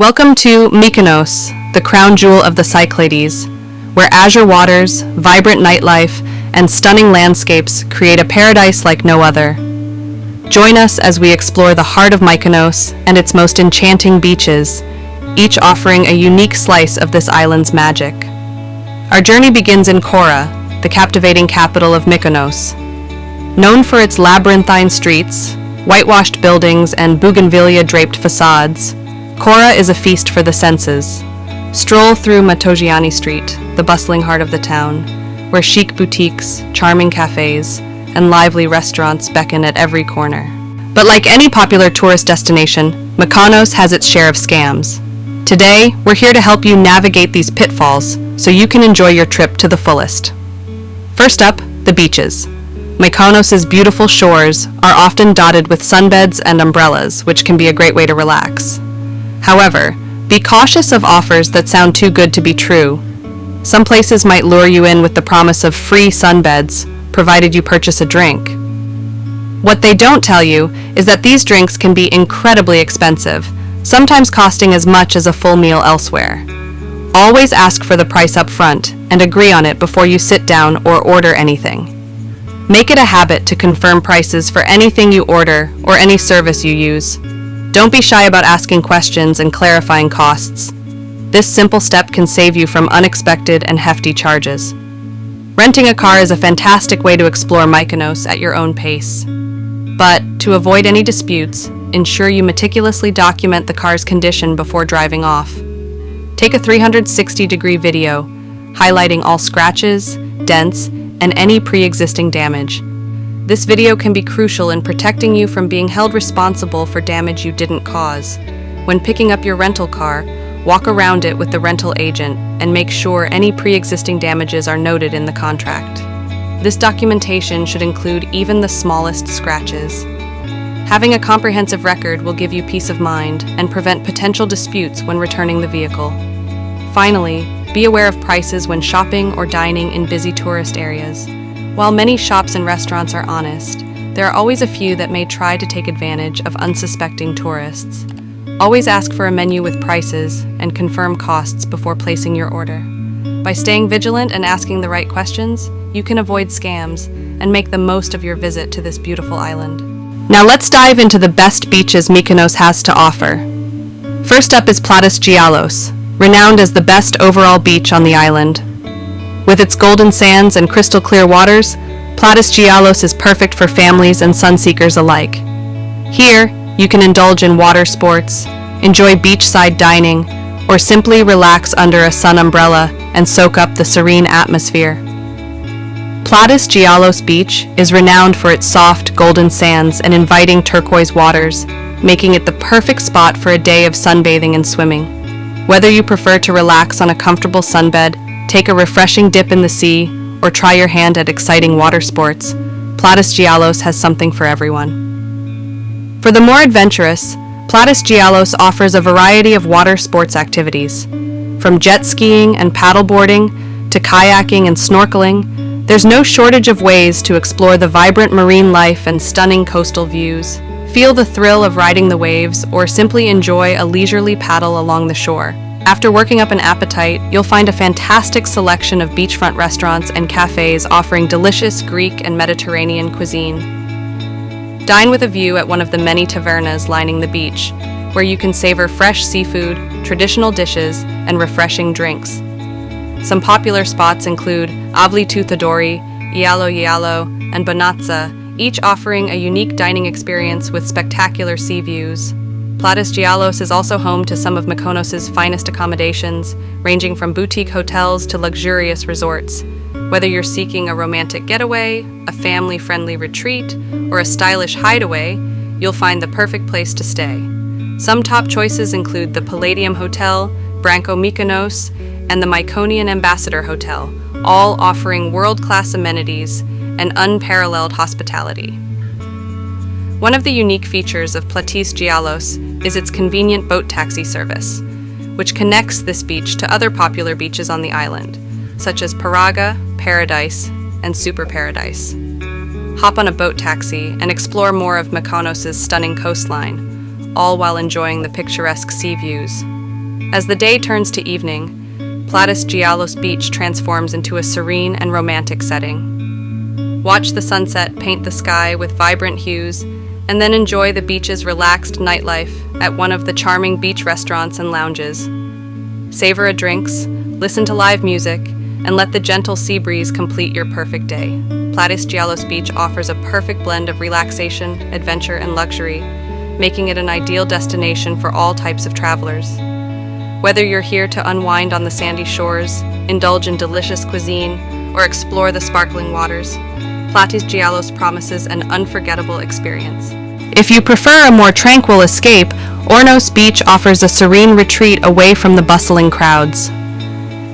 Welcome to Mykonos, the crown jewel of the Cyclades, where azure waters, vibrant nightlife, and stunning landscapes create a paradise like no other. Join us as we explore the heart of Mykonos and its most enchanting beaches, each offering a unique slice of this island's magic. Our journey begins in Kora, the captivating capital of Mykonos. Known for its labyrinthine streets, whitewashed buildings, and bougainvillea-draped facades, Kora is a feast for the senses. Stroll through Matogiani Street, the bustling heart of the town, where chic boutiques, charming cafes, and lively restaurants beckon at every corner. But like any popular tourist destination, Mykonos has its share of scams. Today, we're here to help you navigate these pitfalls so you can enjoy your trip to the fullest. First up, the beaches. Mykonos' beautiful shores are often dotted with sunbeds and umbrellas, which can be a great way to relax. However, be cautious of offers that sound too good to be true. Some places might lure you in with the promise of free sunbeds, provided you purchase a drink. What they don't tell you is that these drinks can be incredibly expensive, sometimes costing as much as a full meal elsewhere. Always ask for the price up front and agree on it before you sit down or order anything. Make it a habit to confirm prices for anything you order or any service you use. Don't be shy about asking questions and clarifying costs. This simple step can save you from unexpected and hefty charges. Renting a car is a fantastic way to explore Mykonos at your own pace. But to avoid any disputes, ensure you meticulously document the car's condition before driving off. Take a 360-degree video, highlighting all scratches, dents, and any pre-existing damage. This video can be crucial in protecting you from being held responsible for damage you didn't cause. When picking up your rental car, walk around it with the rental agent and make sure any pre-existing damages are noted in the contract. This documentation should include even the smallest scratches. Having a comprehensive record will give you peace of mind and prevent potential disputes when returning the vehicle. Finally, be aware of prices when shopping or dining in busy tourist areas. While many shops and restaurants are honest, there are always a few that may try to take advantage of unsuspecting tourists. Always ask for a menu with prices and confirm costs before placing your order. By staying vigilant and asking the right questions, you can avoid scams and make the most of your visit to this beautiful island. Now let's dive into the best beaches Mykonos has to offer. First up is Platis Gialos, renowned as the best overall beach on the island. With its golden sands and crystal clear waters, Platis Gialos is perfect for families and sunseekers alike. Here, you can indulge in water sports, enjoy beachside dining, or simply relax under a sun umbrella and soak up the serene atmosphere. Platis Gialos Beach is renowned for its soft, golden sands and inviting turquoise waters, making it the perfect spot for a day of sunbathing and swimming. Whether you prefer to relax on a comfortable sunbed, take a refreshing dip in the sea, or try your hand at exciting water sports, Platis Gialos has something for everyone. For the more adventurous, Platis Gialos offers a variety of water sports activities. From jet skiing and paddleboarding to kayaking and snorkeling, there's no shortage of ways to explore the vibrant marine life and stunning coastal views. Feel the thrill of riding the waves or simply enjoy a leisurely paddle along the shore. After working up an appetite, you'll find a fantastic selection of beachfront restaurants and cafes offering delicious Greek and Mediterranean cuisine. Dine with a view at one of the many tavernas lining the beach, where you can savor fresh seafood, traditional dishes, and refreshing drinks. Some popular spots include Avli Tuthadori, Ialo, and Bonazza, each offering a unique dining experience with spectacular sea views. Platis Gialos is also home to some of Mykonos' finest accommodations, ranging from boutique hotels to luxurious resorts. Whether you're seeking a romantic getaway, a family-friendly retreat, or a stylish hideaway, you'll find the perfect place to stay. Some top choices include the Palladium Hotel, Branko Mykonos, and the Myconian Ambassador Hotel, all offering world-class amenities and unparalleled hospitality. One of the unique features of Platis Gialos is its convenient boat taxi service, which connects this beach to other popular beaches on the island, such as Paraga, Paradise, and Super Paradise. Hop on a boat taxi and explore more of Mykonos' stunning coastline, all while enjoying the picturesque sea views. As the day turns to evening, Platis Gialos Beach transforms into a serene and romantic setting. Watch the sunset paint the sky with vibrant hues, and then enjoy the beach's relaxed nightlife at one of the charming beach restaurants and lounges. Savor a drinks, listen to live music, and let the gentle sea breeze complete your perfect day. Platis Gialos Beach offers a perfect blend of relaxation, adventure, and luxury, making it an ideal destination for all types of travelers. Whether you're here to unwind on the sandy shores, indulge in delicious cuisine, or explore the sparkling waters, Platis Gialos promises an unforgettable experience. If you prefer a more tranquil escape, Ornos Beach offers a serene retreat away from the bustling crowds.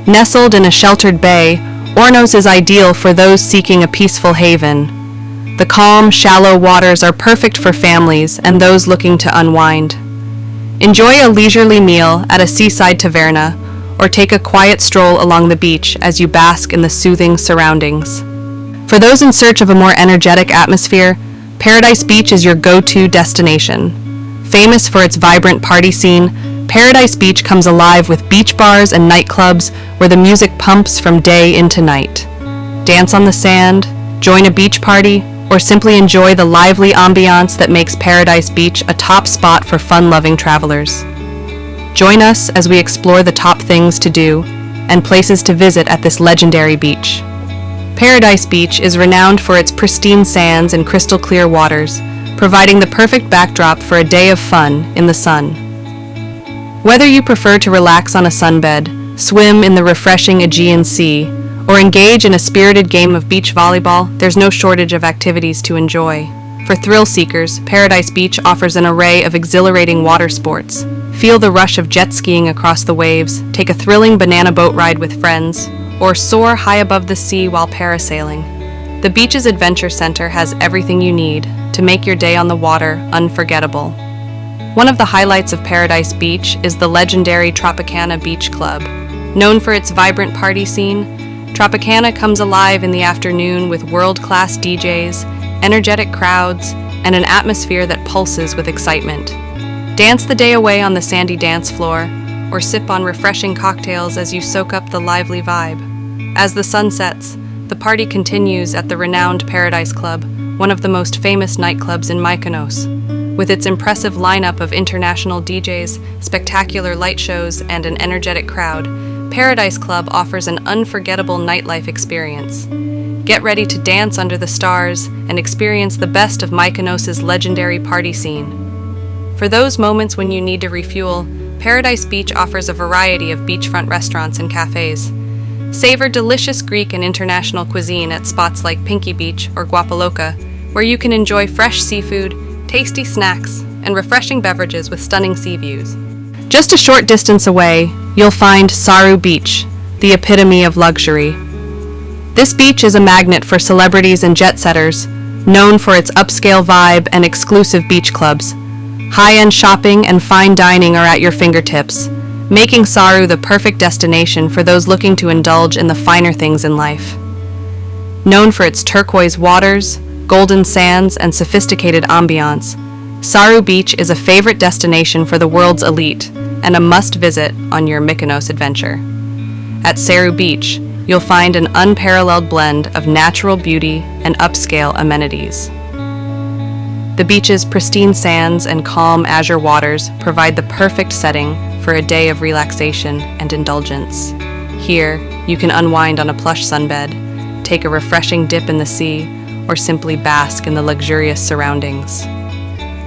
Nestled in a sheltered bay, Ornos is ideal for those seeking a peaceful haven. The calm, shallow waters are perfect for families and those looking to unwind. Enjoy a leisurely meal at a seaside taverna, or take a quiet stroll along the beach as you bask in the soothing surroundings. For those in search of a more energetic atmosphere, Paradise Beach is your go-to destination. Famous for its vibrant party scene, Paradise Beach comes alive with beach bars and nightclubs where the music pumps from day into night. Dance on the sand, join a beach party, or simply enjoy the lively ambiance that makes Paradise Beach a top spot for fun-loving travelers. Join us as we explore the top things to do and places to visit at this legendary beach. Paradise Beach is renowned for its pristine sands and crystal-clear waters, providing the perfect backdrop for a day of fun in the sun. Whether you prefer to relax on a sunbed, swim in the refreshing Aegean Sea, or engage in a spirited game of beach volleyball, there's no shortage of activities to enjoy. For thrill seekers, Paradise Beach offers an array of exhilarating water sports. Feel the rush of jet skiing across the waves, take a thrilling banana boat ride with friends, or soar high above the sea while parasailing. The beach's Adventure Center has everything you need to make your day on the water unforgettable. One of the highlights of Paradise Beach is the legendary Tropicana Beach Club. Known for its vibrant party scene, Tropicana comes alive in the afternoon with world-class DJs, energetic crowds, and an atmosphere that pulses with excitement. Dance the day away on the sandy dance floor, or sip on refreshing cocktails as you soak up the lively vibe. As the sun sets, the party continues at the renowned Paradise Club, one of the most famous nightclubs in Mykonos. With its impressive lineup of international DJs, spectacular light shows, and an energetic crowd, Paradise Club offers an unforgettable nightlife experience. Get ready to dance under the stars and experience the best of Mykonos' legendary party scene. For those moments when you need to refuel, Paradise Beach offers a variety of beachfront restaurants and cafes. Savor delicious Greek and international cuisine at spots like Pinky Beach or Guapaloca, where you can enjoy fresh seafood, tasty snacks, and refreshing beverages with stunning sea views. Just a short distance away, you'll find Psarou Beach, the epitome of luxury. This beach is a magnet for celebrities and jet-setters, known for its upscale vibe and exclusive beach clubs. High-end shopping and fine dining are at your fingertips, making Psarou the perfect destination for those looking to indulge in the finer things in life. Known for its turquoise waters, golden sands, and sophisticated ambiance, Psarou Beach is a favorite destination for the world's elite and a must-visit on your Mykonos adventure. At Psarou Beach, you'll find an unparalleled blend of natural beauty and upscale amenities. The beach's pristine sands and calm azure waters provide the perfect setting for a day of relaxation and indulgence. Here, you can unwind on a plush sunbed, take a refreshing dip in the sea, or simply bask in the luxurious surroundings.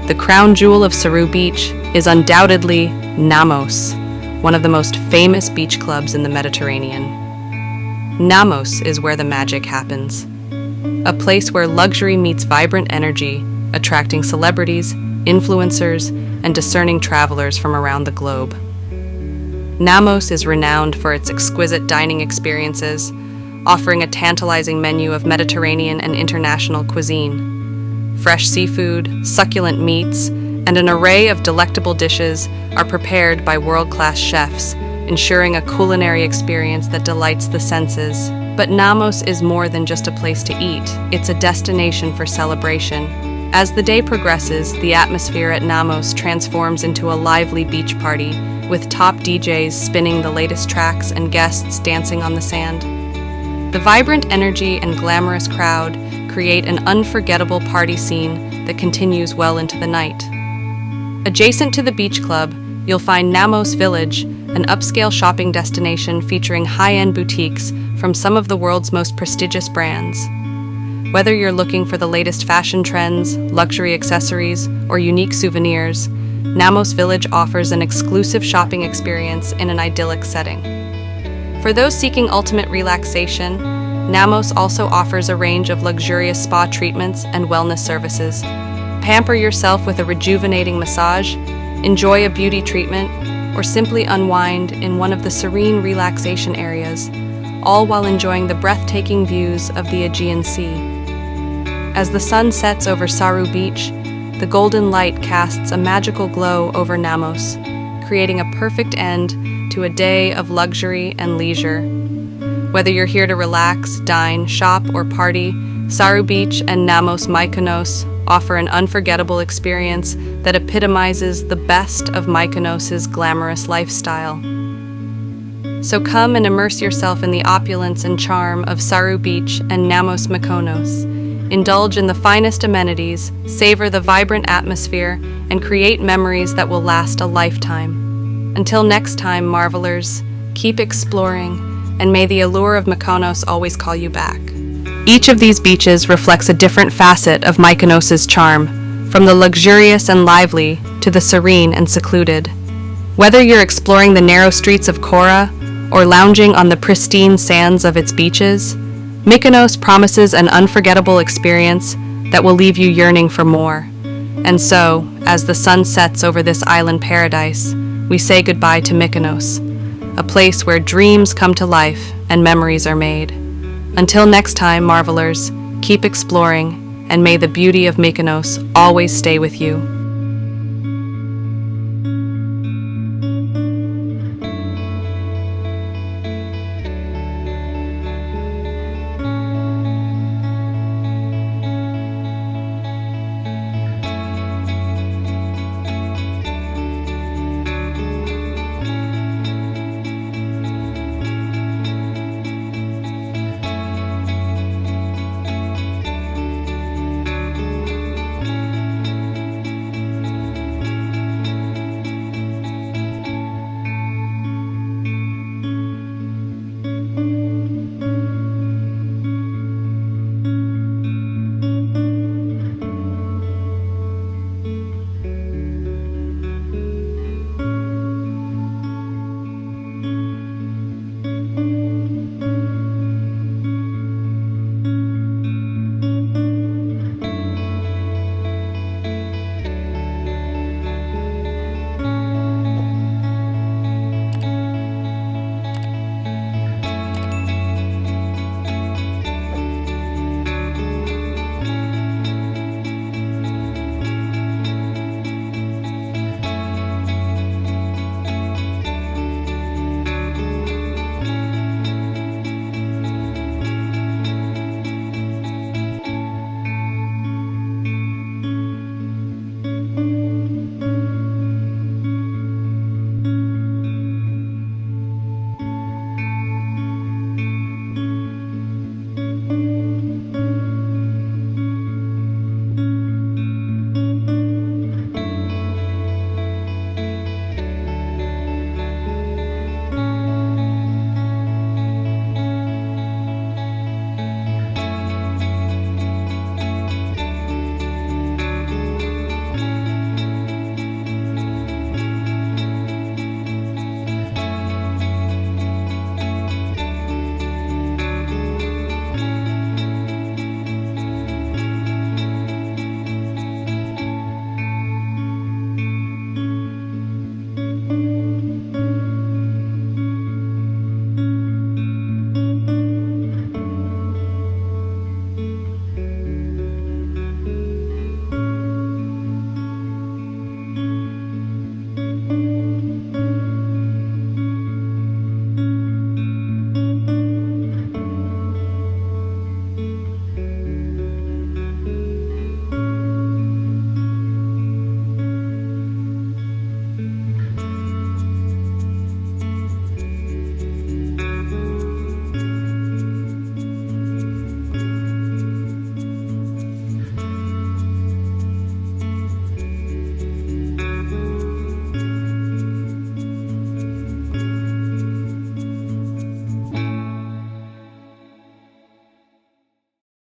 The crown jewel of Psarou Beach is undoubtedly Namos, one of the most famous beach clubs in the Mediterranean. Namos is where the magic happens, a place where luxury meets vibrant energy, attracting celebrities, influencers, and discerning travelers from around the globe. Namos is renowned for its exquisite dining experiences, offering a tantalizing menu of Mediterranean and international cuisine. Fresh seafood, succulent meats, and an array of delectable dishes are prepared by world-class chefs, ensuring a culinary experience that delights the senses. But Namos is more than just a place to eat. It's a destination for celebration. As the day progresses, the atmosphere at Namos transforms into a lively beach party, with top DJs spinning the latest tracks and guests dancing on the sand. The vibrant energy and glamorous crowd create an unforgettable party scene that continues well into the night. Adjacent to the beach club, you'll find Namos Village, an upscale shopping destination featuring high-end boutiques from some of the world's most prestigious brands. Whether you're looking for the latest fashion trends, luxury accessories, or unique souvenirs, Namos Village offers an exclusive shopping experience in an idyllic setting. For those seeking ultimate relaxation, Namos also offers a range of luxurious spa treatments and wellness services. Pamper yourself with a rejuvenating massage, enjoy a beauty treatment, or simply unwind in one of the serene relaxation areas, all while enjoying the breathtaking views of the Aegean Sea. As the sun sets over Psarou Beach, the golden light casts a magical glow over Namos, creating a perfect end to a day of luxury and leisure. Whether you're here to relax, dine, shop, or party, Psarou Beach and Namos Mykonos offer an unforgettable experience that epitomizes the best of Mykonos's glamorous lifestyle. So come and immerse yourself in the opulence and charm of Psarou Beach and Namos Mykonos. Indulge in the finest amenities, savor the vibrant atmosphere, and create memories that will last a lifetime. Until next time, marvelers, keep exploring, and may the allure of Mykonos always call you back. Each of these beaches reflects a different facet of Mykonos's charm, from the luxurious and lively to the serene and secluded. Whether you're exploring the narrow streets of Kora or lounging on the pristine sands of its beaches, Mykonos promises an unforgettable experience that will leave you yearning for more. And so, as the sun sets over this island paradise, we say goodbye to Mykonos, a place where dreams come to life and memories are made. Until next time, marvelers, keep exploring, and may the beauty of Mykonos always stay with you.